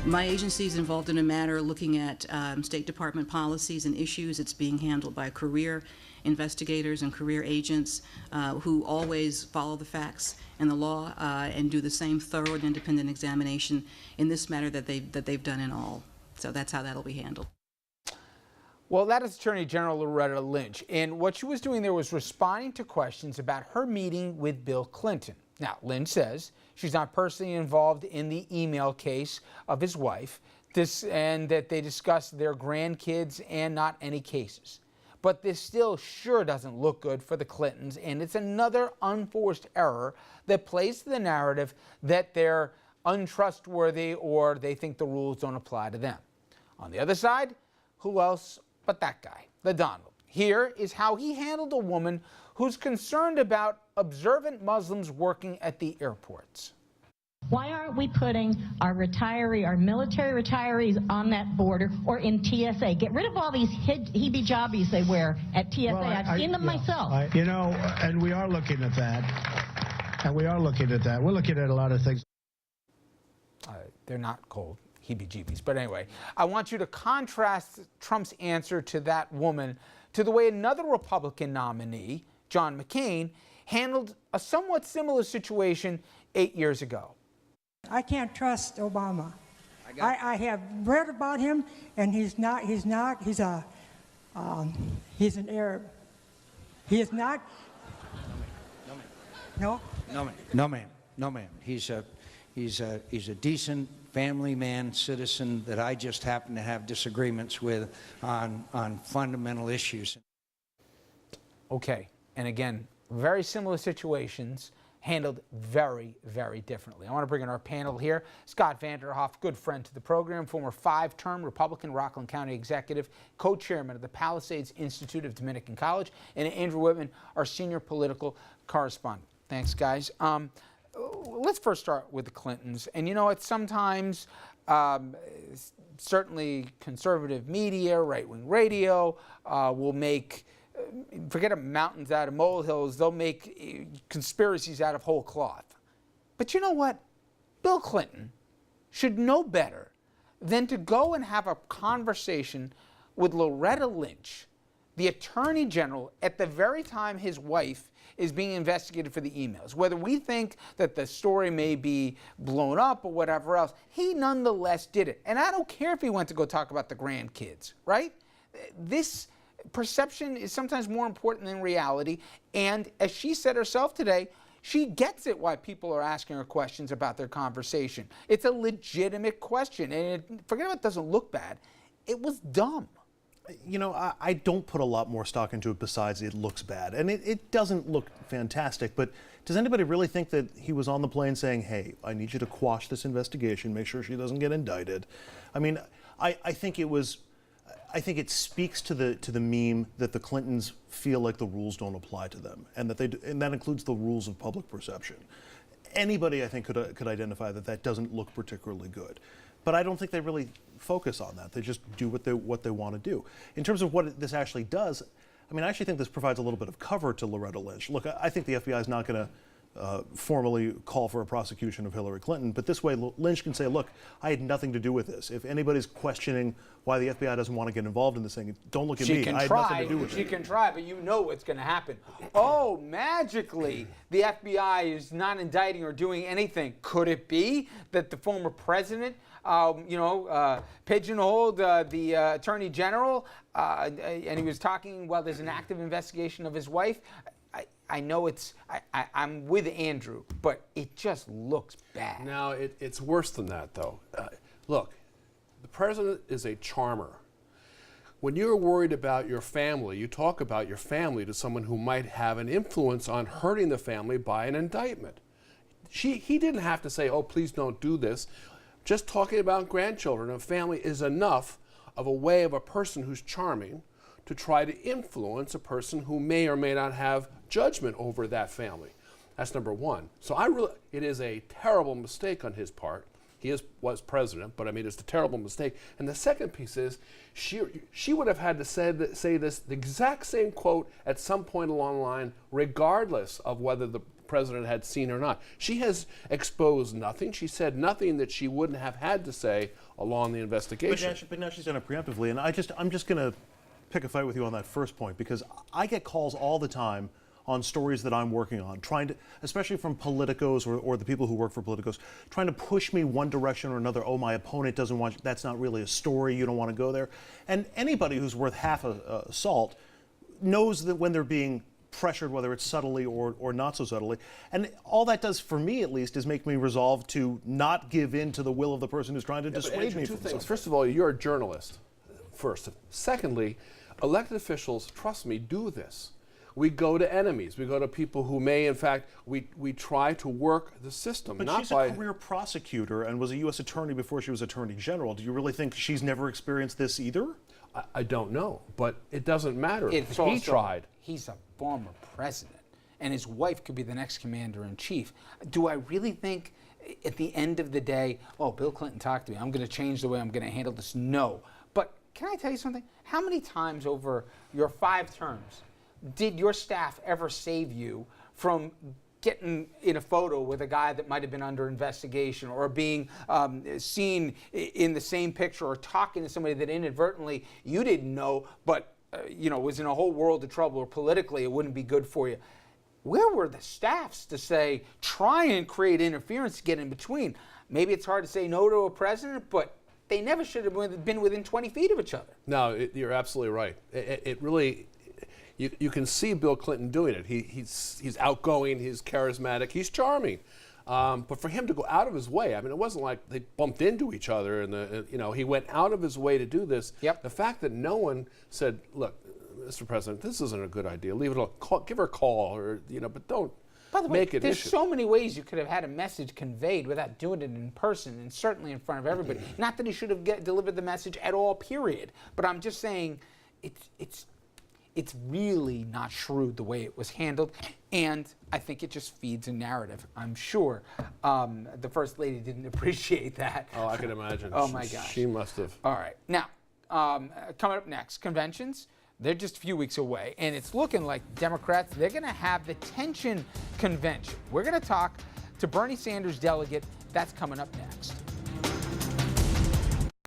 My agency is involved in a matter looking at State Department policies and issues. It's being handled by career investigators and career agents who always follow the facts and the law and do the same thorough and independent examination in this matter that they've done in all. So that's how that'll be handled. Well, that is Attorney General Loretta Lynch, and what she was doing there was responding to questions about her meeting with Bill Clinton. Now, Lynch says she's not personally involved in the email case of his wife, and that they discussed their grandkids and not any cases. But this still sure doesn't look good for the Clintons, and it's another unforced error that plays to the narrative that they're untrustworthy or they think the rules don't apply to them. On the other side, who else but that guy, the Donald. Here is how he handled a woman who's concerned about observant Muslims working at the airports. Why aren't we putting our military retirees on that border or in TSA? Get rid of all these heebie-jobbies they wear at TSA. Well, I've seen them myself. And we are looking at that. We're looking at a lot of things. They're not called heebie-jeebies. But anyway, I want you to contrast Trump's answer to that woman to the way another Republican nominee, John McCain, handled a somewhat similar situation 8 years ago. I can't trust Obama. I have read about him, and he's an Arab. He is not. No, ma'am. He's a decent family man, citizen that I just happen to have disagreements with on fundamental issues. Okay, and again, very similar situations handled very, very differently. I want to bring in our panel here. Scott Vanderhoff, good friend to the program, former 5-term Republican Rockland County executive, co-chairman of the Palisades Institute of Dominican College, and Andrew Whitman, our senior political correspondent. Thanks, guys. Let's first start with the Clintons. And you know, it's sometimes certainly conservative media, right-wing radio will make, forget mountains out of molehills, they'll make conspiracies out of whole cloth. But you know what? Bill Clinton should know better than to go and have a conversation with Loretta Lynch, the Attorney General, at the very time his wife is being investigated for the emails. Whether we think that the story may be blown up or whatever else, he nonetheless did it. And I don't care if he went to go talk about the grandkids, right? This perception is sometimes more important than reality. And as she said herself today, she gets it why people are asking her questions about their conversation. It's a legitimate question. And forget about it doesn't look bad. It was dumb. You know, I don't put a lot more stock into it besides it looks bad. And it doesn't look fantastic, but does anybody really think that he was on the plane saying, hey, I need you to quash this investigation, make sure she doesn't get indicted? I mean, I think it speaks to the meme that the Clintons feel like the rules don't apply to them, and that includes the rules of public perception. Anybody, I think, could identify that doesn't look particularly good. But I don't think they really focus on that. They just do what they want to do. In terms of what this actually does, I mean, I actually think this provides a little bit of cover to Loretta Lynch. Look, I think the FBI is not going to formally call for a prosecution of Hillary Clinton, but this way Lynch can say, look, I had nothing to do with this. If anybody's questioning why the FBI doesn't want to get involved in this thing, don't look at me. I had nothing to do with it. She can try, but you know what's going to happen. Oh, magically, the FBI is not indicting or doing anything. Could it be that the former president pigeonholed the Attorney General, and he was talking while there's an active investigation of his wife? I know I'm with Andrew, but it just looks bad. No, it's worse than that, though. Look, the president is a charmer. When you're worried about your family, you talk about your family to someone who might have an influence on hurting the family by an indictment. He didn't have to say, oh, please don't do this. Just talking about grandchildren and family is enough of a way of a person who's charming to try to influence a person who may or may not have judgment over that family. That's number one. So it is a terrible mistake on his part. He was president, but I mean, it's a terrible mistake. And the second piece is, she would have had to say the exact same quote at some point along the line, regardless of whether the president had seen or not. She has exposed nothing. She said nothing that she wouldn't have had to say along the investigation. But now she's done it preemptively, and I'm just going to pick a fight with you on that first point, because I get calls all the time on stories that I'm working on, trying to, especially from politicos or the people who work for politicos, trying to push me one direction or another. Oh, my opponent doesn't want, that's not really a story, you don't want to go there. And anybody who's worth half a salt knows that when they're being pressured, whether it's subtly or not so subtly. And all that does, for me at least, is make me resolve to not give in to the will of the person who's trying to dissuade me two from things. something. First of all, you're a journalist, first. Secondly, elected officials, trust me, do this. We go to enemies. We go to people who may, in fact, we try to work the system. But not she's by a career prosecutor and was a U.S. attorney before she was attorney general. Do you really think she's never experienced this either? I don't know, but it doesn't matter. It's He also- tried. He's a former president, and his wife could be the next commander-in-chief. Do I really think at the end of the day, oh, Bill Clinton talked to me, I'm going to change the way I'm going to handle this? No. But can I tell you something? How many times over your 5 terms did your staff ever save you from getting in a photo with a guy that might have been under investigation, or being seen in the same picture, or talking to somebody that inadvertently you didn't know, but was in a whole world of trouble, or politically it wouldn't be good for you? Where were the staffs to say, try and create interference to get in between? Maybe it's hard to say no to a president, but they never should have been within 20 feet of each other. No, you're absolutely right. It really, you can see Bill Clinton doing it. He's outgoing, he's charismatic, he's charming. But for him to go out of his way, I mean, it wasn't like they bumped into each other, and he went out of his way to do this. Yep. The fact that no one said, "Look, Mr. President, this isn't a good idea. Leave it alone. Give her a call, or but don't By the way, make it there's issue." so many ways you could have had a message conveyed without doing it in person, and certainly in front of everybody. Not that he should have delivered the message at all, period. But I'm just saying, it's really not shrewd the way it was handled, and I think it just feeds a narrative. I'm sure the First Lady didn't appreciate that. Oh, I can imagine. Oh my gosh. She must have. All right. Now, coming up next, conventions. They're just a few weeks away, and it's looking like Democrats, they're going to have the tension convention. We're going to talk to Bernie Sanders delegate. That's coming up next.